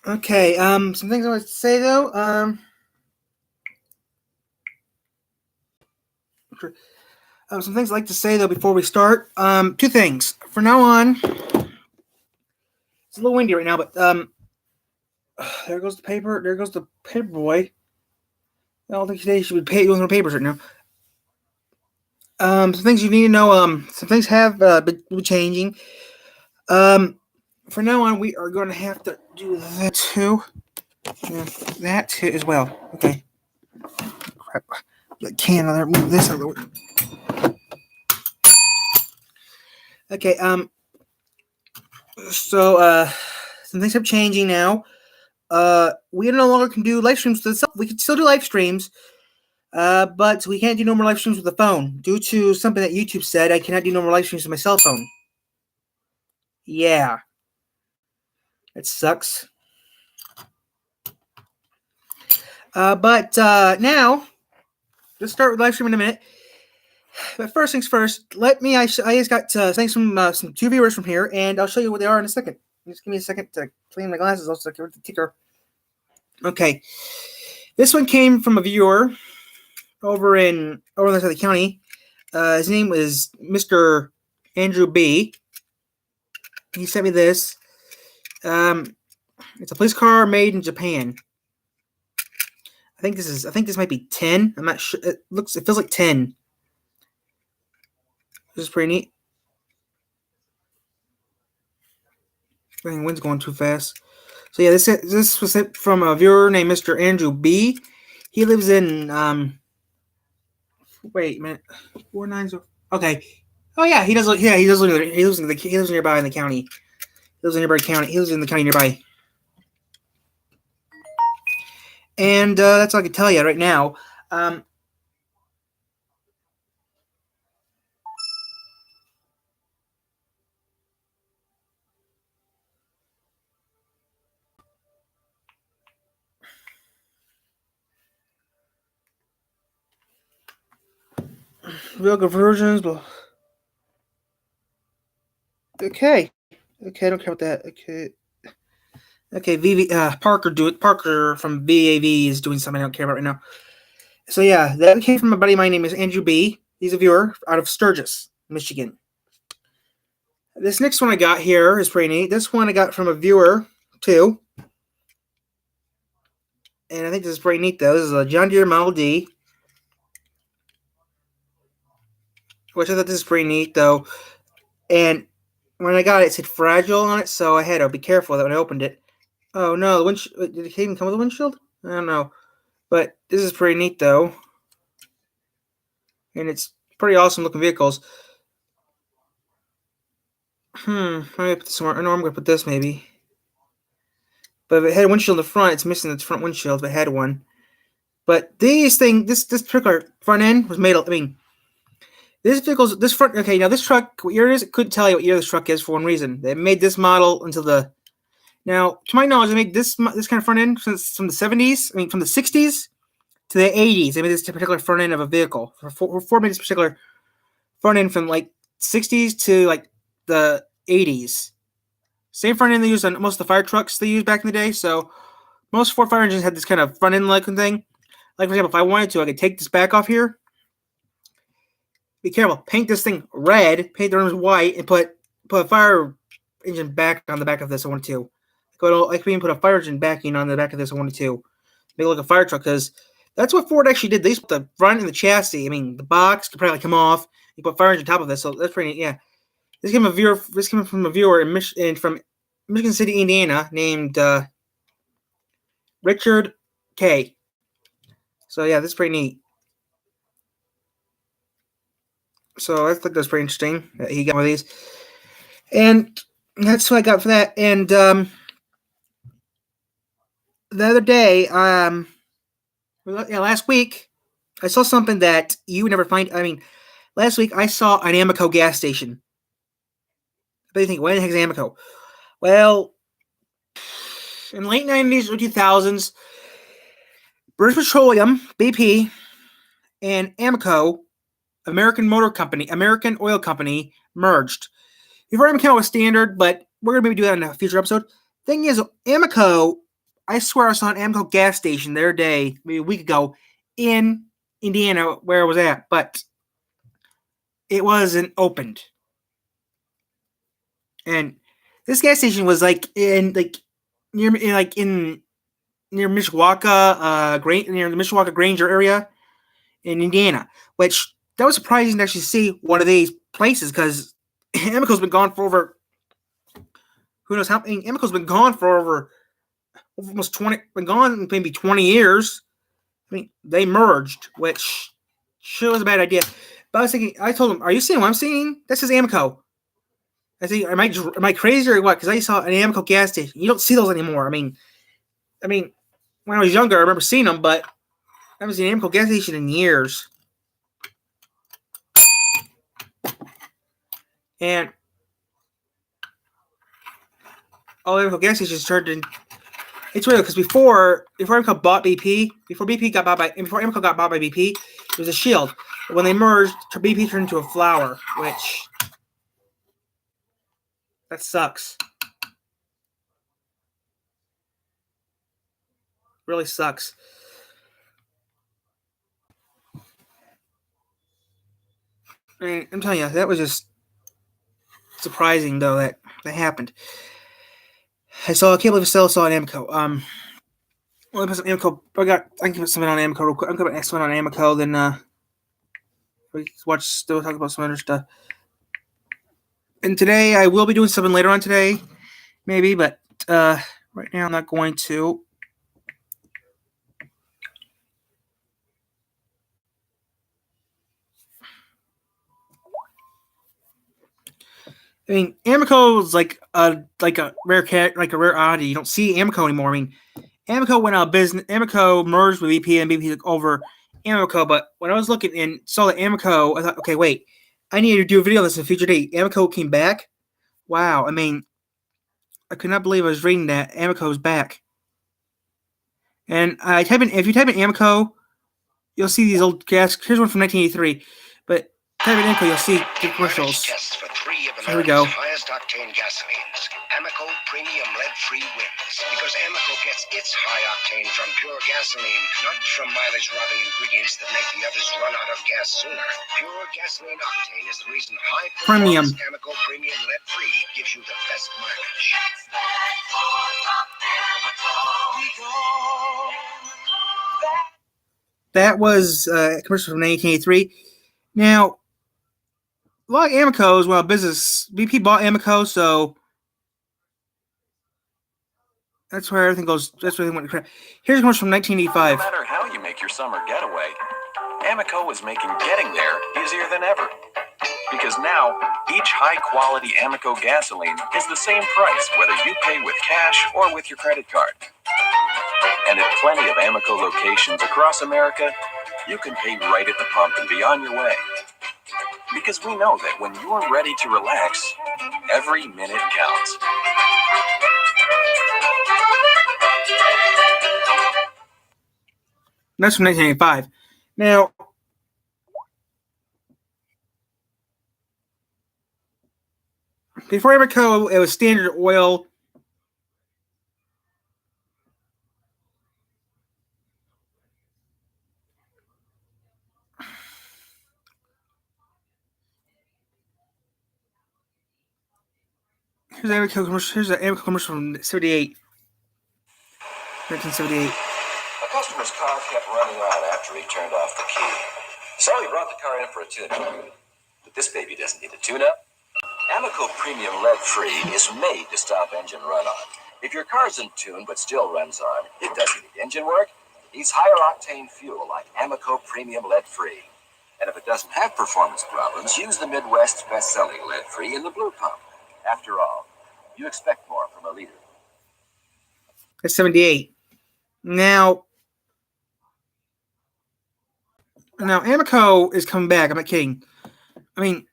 Okay, some things I want to say though. Some things I'd like to say though before we start. Two things. For now on, it's a little windy right now, but there goes the paper. There goes the paper boy. I don't think today should be using papers right now. Some things you need to know. Some things have been changing. For now on, we are going to have to do that too. Yeah, that too as well. Okay. Crap. I can't move this out of the way. Okay. So some things are changing now. We no longer can do live streams with the cell. We can still do live streams, but we can't do no more live streams with the phone due to something that YouTube said. I cannot do no more live streams with my cell phone. Yeah, it sucks. But now, let's start with live stream in a minute. But first things first, I just got thanks from some two viewers from here, and I'll show you what they are in a second. Just give me a second to clean my glasses. Also, I can read the ticker. Okay, this one came from a viewer over in the side of the county. His name is Mr. Andrew B. He sent me this. It's a police car made in Japan. I think this might be 10. I'm not sure. It feels like 10. This is pretty neat. The wind's going too fast. So yeah, this was sent from a viewer named Mr. Andrew B. He lives in wait a minute. 490. Okay. Oh yeah, he does. Yeah, he lives nearby in the county. He lives in the county nearby. And that's all I can tell you right now. Real conversions. Okay. Okay, I don't care about that. Okay. Okay, Parker from VAV is doing something I don't care about right now. So yeah, that came from a buddy of mine named is Andrew B. He's a viewer out of Sturgis, Michigan. This next one I got here is pretty neat. This one I got from a viewer too. And I think this is pretty neat though. This is a John Deere Model D. Which I thought this is pretty neat though. And when I got it, it said fragile on it, so I had to be careful that when I opened it. Oh no, the windshield. Did it even come with a windshield? I don't know. But this is pretty neat though. And it's pretty awesome looking vehicles. I'm gonna put this somewhere. I know I'm gonna put this maybe. But if it had a windshield in the front, it's missing the front windshield if it had one. But this particular front end was made. I mean, this front. Okay, now this truck, what year it is? It couldn't tell you what year this truck is for one reason. They made this model until the. Now, to my knowledge, they made this kind of front end from the 70s. I mean, from the 60s to the 80s. They made this particular front end of a vehicle. Ford made this particular front end from like 60s to like the 80s. Same front end they used on most of the fire trucks they used back in the day. So most Ford fire engines had this kind of front end looking thing. Like for example, if I wanted to, I could take this back off here. Be careful. Paint this thing red, paint the rims white, and put a fire engine back on the back of this. I wanted to. I could even put a fire engine backing on the back of this. I wanted to make it look like a fire truck because that's what Ford actually did. They used to put the front and the chassis. I mean, the box could probably come off. You put fire engine on top of this, so that's pretty neat. Yeah. This came from a viewer from Michigan City, Indiana, named Richard K. So yeah, this is pretty neat. So I think that's pretty interesting that he got one of these, and that's what I got for that. And the other day, last week, I saw something that you would never find. I mean, last week I saw an Amoco gas station. But you think, what the heck is Amoco? Well, in the late 90s or 2000s, British Petroleum, BP, and Amoco, American Oil Company, merged. We've already come out with standard, but we're going to maybe do that in a future episode. Thing is, Amoco I swear I saw an Amoco gas station the other day, maybe a week ago, in Indiana where I was at, but it wasn't opened. And this gas station was like in like near like in near Mishawaka, near the Mishawaka Granger area in Indiana, which that was surprising to actually see one of these places because Amoco's been gone for over who knows how many. Amoco's been gone for over almost 20, been gone maybe 20 years. I mean, they merged, which sure was a bad idea. But I was thinking, I told him, "Are you seeing what I'm seeing? This is Amoco." I think, am I crazy or what? Because I saw an Amoco gas station. You don't see those anymore. I mean, when I was younger, I remember seeing them, but I haven't seen an Amoco gas station in years. And all Amoco gas stations turned in. It's weird because before Amoco bought BP, before Amoco got bought by BP, it was a Shield. But when they merged, BP turned into a Flower, which that sucks. Really sucks. I mean, I'm telling you, that was just surprising though that happened. I can't believe I still saw an Amoco. Well, I put some Amoco. I can put something on Amoco real quick. I'm gonna put next one on Amoco. Then we still talk about some other stuff. And today I will be doing something later on today, maybe, but right now I'm not going to. I mean, Amoco is like a rare oddity. You don't see Amoco anymore. I mean, Amoco went out of business. Amoco merged with BP, and BP took over Amoco. But when I was looking and saw the Amoco, I thought, okay, wait, I need to do a video on this in a future date. Amoco came back. Wow, I mean, I could not believe I was reading that Amoco's back. And if you type in Amoco, you'll see these old gas. Here's one from 1983. But type in Amoco, you'll see the commercials. So here we go. Highest octane gasolines. Amoco Premium Lead-Free wins because Amoco gets its high octane from pure gasoline, not from mileage-robbing ingredients that make the others run out of gas sooner. Pure gasoline octane is the reason high-performance Amoco Premium Lead-Free gives you the best mileage. That was a commercial from 1983. Now, a lot of Amoco's went out of business. BP bought Amoco, so that's where everything goes. That's where they went to crap. Here's a commercial from 1985. No matter how you make your summer getaway, Amoco is making getting there easier than ever. Because now, each high-quality Amoco gasoline is the same price whether you pay with cash or with your credit card. And at plenty of Amoco locations across America, you can pay right at the pump and be on your way. Because we know that when you're ready to relax, every minute counts. That's from 1985. Now, before Amoco, it was Standard Oil. Here's the Amoco commercial. Here's the Amoco commercial from 1978. A customer's car kept running on after he turned off the key. So he brought the car in for a tune-up. But this baby doesn't need a tune-up. Amoco Premium Lead-Free is made to stop engine run-on. If your car's in tune but still runs on, it doesn't need engine work. It needs higher-octane fuel like Amoco Premium Lead-Free. And if it doesn't have performance problems, use the Midwest's best-selling Lead-Free in the Blue Pump. After all, you expect more from a leader. That's 78. Now Amoco is coming back. I'm not kidding. I mean,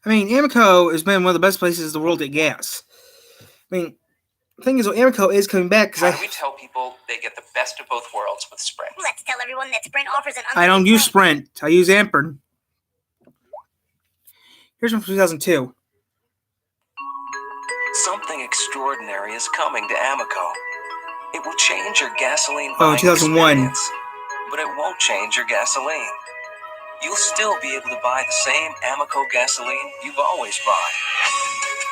I mean, Amoco has been one of the best places in the world to get gas. I mean, the thing is, Amoco is coming back How do we tell people they get the best of both worlds with Sprint? Let's tell everyone that Sprint offers an I don't use Sprint. I use Ampern. Here's one from 2002. Something extraordinary is coming to Amoco. It will change your gasoline Oh, buying 2001. experience, but it won't change your gasoline. You'll still be able to buy the same Amoco gasoline you've always bought,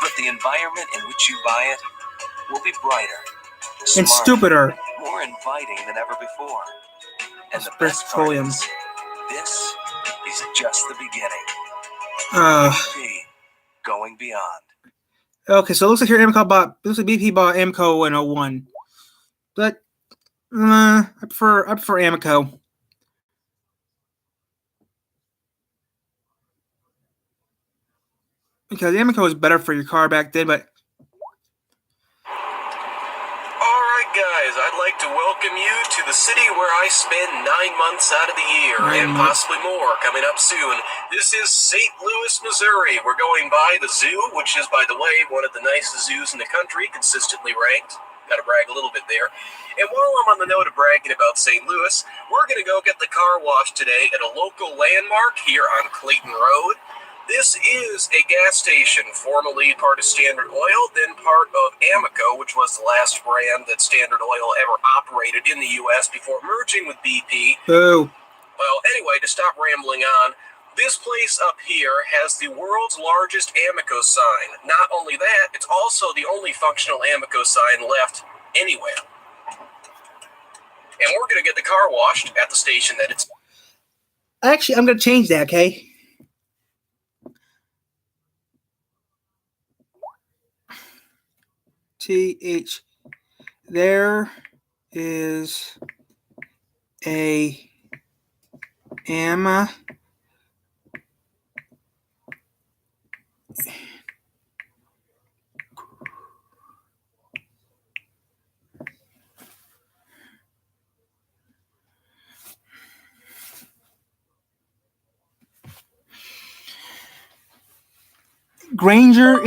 but the environment in which you buy it will be brighter, And smarter, stupider. more inviting than ever before. And the British best part Petroleum. is, this is just the beginning. BP, going beyond. Okay, so it looks like here Amoco bought. Looks like BP bought Amoco in 01. But I prefer Amoco. Because Amoco was better for your car back then, but Alright guys, I'd like to welcome you to the city where I spend 9 months out of the year, 9 and months. possibly more coming up soon. This is St. Louis, Missouri. We're going by the zoo, which is, by the way, one of the nicest zoos in the country, consistently ranked. Gotta brag a little bit there. And while I'm on the note of bragging about St. Louis, we're gonna go get the car washed today at a local landmark here on Clayton Road. This is a gas station, formerly part of Standard Oil, then part of Amoco, which was the last brand that Standard Oil ever operated in the U.S. before merging with BP. boo. Well, anyway, to stop rambling on, this place up here has the world's largest Amoco sign. Not only that, it's also the only functional Amoco sign left anywhere. And we're going to get the car washed at the station that it's... Actually, I'm gonna change that. Okay. TH. There is a Ama. Granger,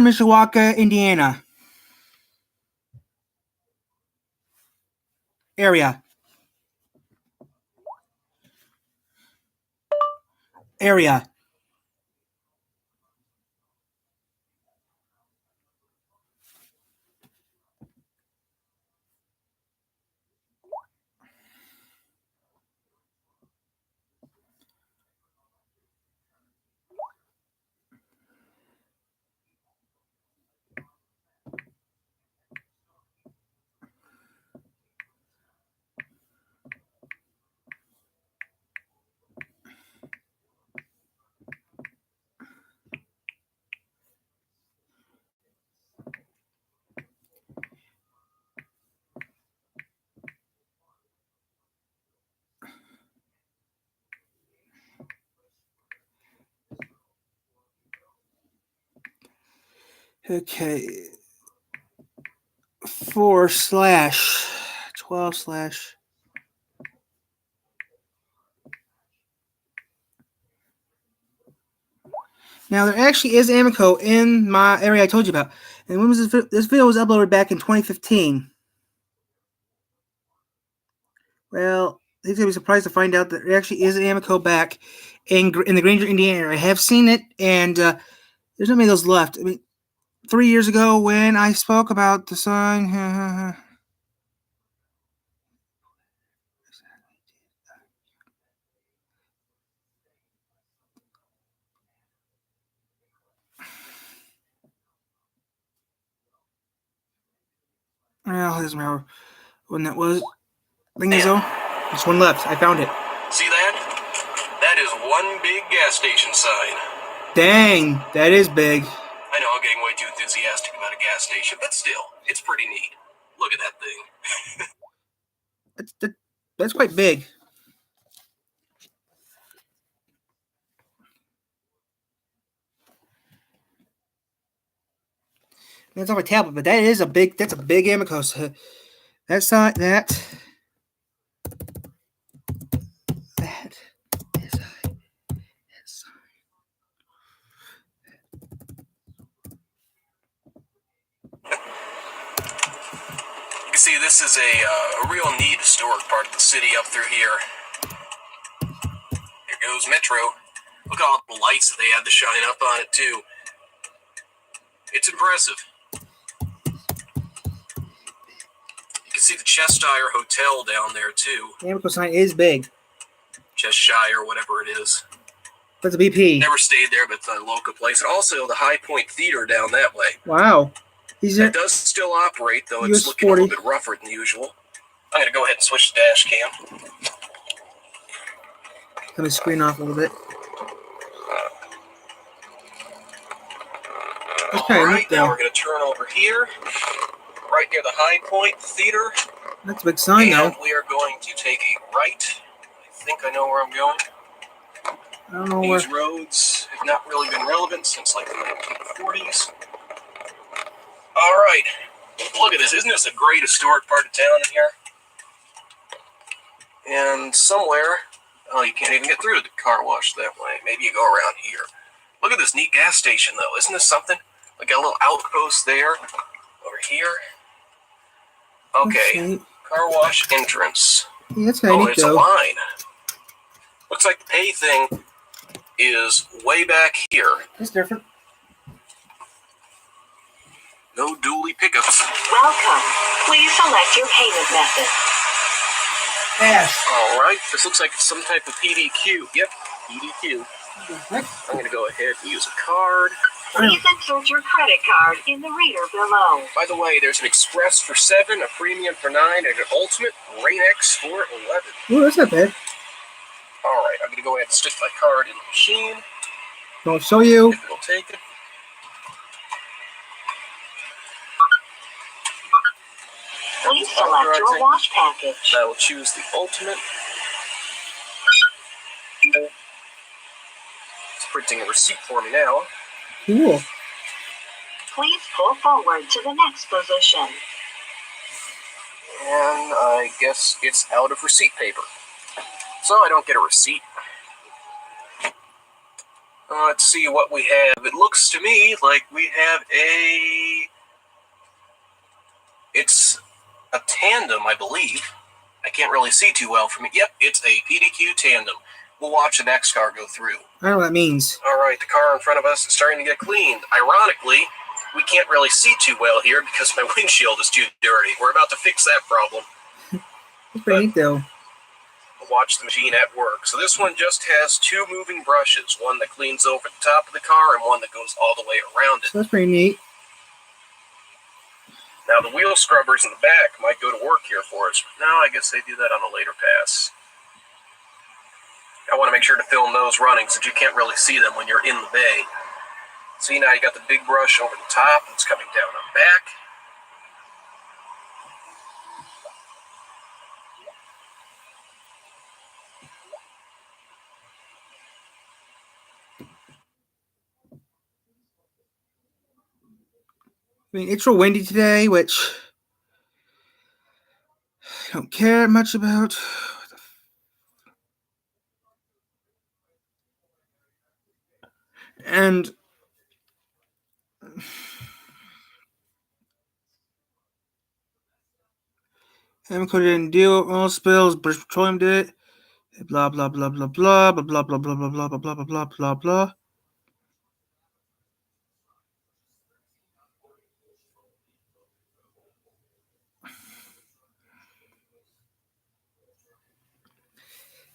Mishawaka, Indiana. Area. Okay. 4/12/. Now there actually is Amoco in my area I told you about. And when was this video was uploaded back in 2015. Well, he's gonna be surprised to find out that there actually is an Amoco back in the Granger, Indiana area. I have seen it, and there's not many of those left. I mean, 3 years ago when I spoke about the sun. Well, it doesn't matter when that was. Thing is, though, there's one left. I found it. See that? That is one big gas station sign. Dang, that is big. I know I'm getting way too enthusiastic about a gas station, but still, it's pretty neat. Look at that thing. That's quite big. That's on my tablet, but that's a big Amoco. So that's not that. That is a sign. see, this is a real neat historic part of the city up through here. Here goes Metro. Look at all the lights that they had to shine up on it, too. It's impressive. You can see the Cheshire Hotel down there, too. The Amoco sign is big. Cheshire, whatever it is. That's a BP. Never stayed there, but it's a local place. And also the High Point Theater down that way. Wow. It does still operate, though it's US looking 40. a little bit rougher than usual. I'm going to go ahead and switch the dash cam. Let me screen off a little bit. That's kind of Alright, neat, now though. we're going to turn over here, right near the High Point Theater. That's a big sign, though. And we are going to take a right. I think I know where I'm going. I don't know where. These roads have not really been relevant since like the 1940s. Alright, look at this. Isn't this a great historic part of town in here? And somewhere, oh, you can't even get through to the car wash that way. Maybe you go around here. Look at this neat gas station, though. Isn't this something? We got a little outpost there. Over here. Okay, car wash entrance. Yeah, that's kind of Oh, neat, it's a though. line. Looks like the pay thing is way back here. It's different. No dually pickups. Welcome. Please select your payment method. Cash. Alright, this looks like some type of PDQ. Yep, PDQ. I'm going to go ahead and use a card. Please insert your credit card in the reader below. By the way, there's an Express for 7, a Premium for 9, and an Ultimate Rain-X for 11. Ooh, that's not bad. Alright, I'm going to go ahead and stick my card in the machine. I'll show you. If it'll take it. Please select your wash package. I will choose the Ultimate. It's printing a receipt for me now. Cool. Please pull forward to the next position. And I guess it's out of receipt paper. So I don't get a receipt. Let's see what we have. It looks to me like we have it's a tandem, I believe. I can't really see too well from it. Yep, it's a PDQ tandem. We'll watch the next car go through. I don't know what that means. Alright, the car in front of us is starting to get cleaned. Ironically, we can't really see too well here because my windshield is too dirty. We're about to fix that problem. It's pretty neat, though. We'll watch the machine at work. So this one just has 2 moving brushes. One that cleans over the top of the car and one that goes all the way around it. So that's pretty neat. Now the wheel scrubbers in the back might go to work here for us. No, I guess they do that on a later pass. I want to make sure to film those running since you can't really see them when you're in the bay. See, now you got the big brush over the top. It's coming down on back. I mean, it's real windy today, which I don't care much about. And Amoco didn't deal with oil spills. British Petroleum did it. Blah blah blah blah blah blah blah blah blah blah blah blah blah blah blah blah blah.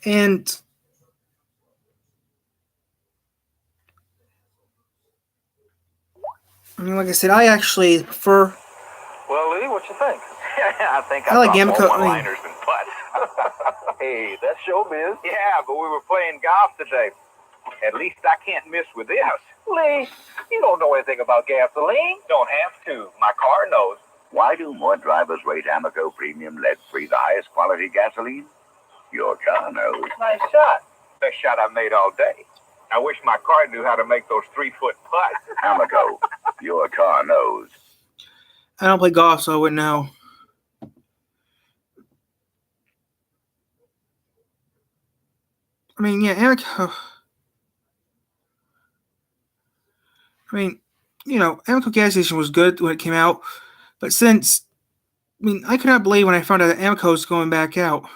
And I mean, like I said, I actually prefer. Well, Lee, what you think? I think I like thought Amoco. more one-liners than putts. Hey, that's showbiz. Yeah, but we were playing golf today. At least I can't miss with this. Lee, you don't know anything about gasoline. Don't have to. My car knows. Why do more drivers rate Amoco Premium Lead-Free the highest quality gasoline? Your car knows. Nice shot. Best shot I've made all day. I wish my car knew how to make those 3-foot putts. Amoco, your car knows. I don't play golf, so I wouldn't know. I mean, yeah, Amoco. I mean, you know, Amoco gas station was good when it came out, but since mean, I could not believe when I found out that Amoco was going back out.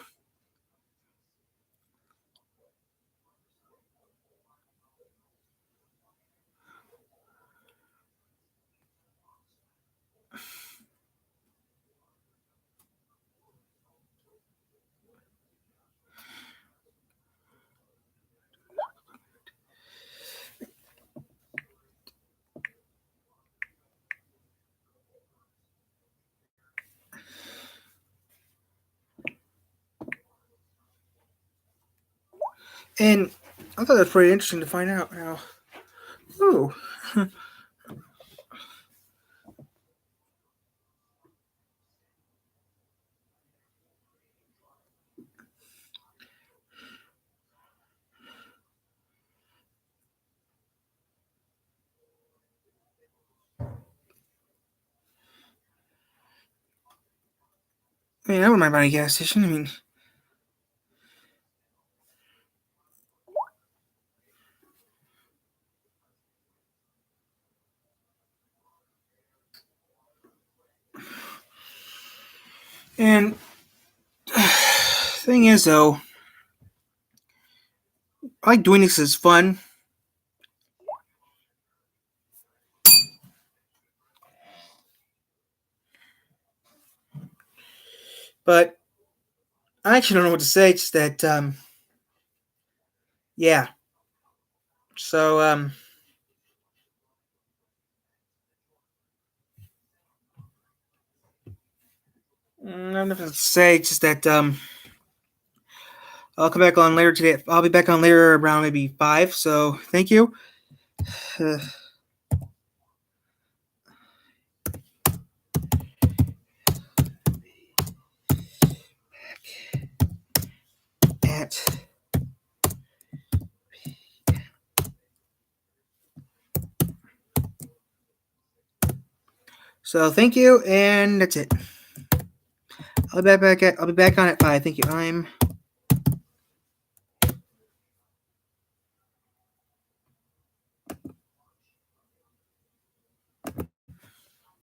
And I thought that was pretty interesting to find out how. Ooh. I mean, I wouldn't mind buying a gas station. I mean, and thing is, though, I like doing this as fun. But I actually don't know what to say. It's that, yeah. So, I don't know what to say. It's just that, I'll come back on later today. I'll be back on later around maybe 5. So, thank you. At So thank you, and that's it. I'll be back on at 5. Thank you. I'm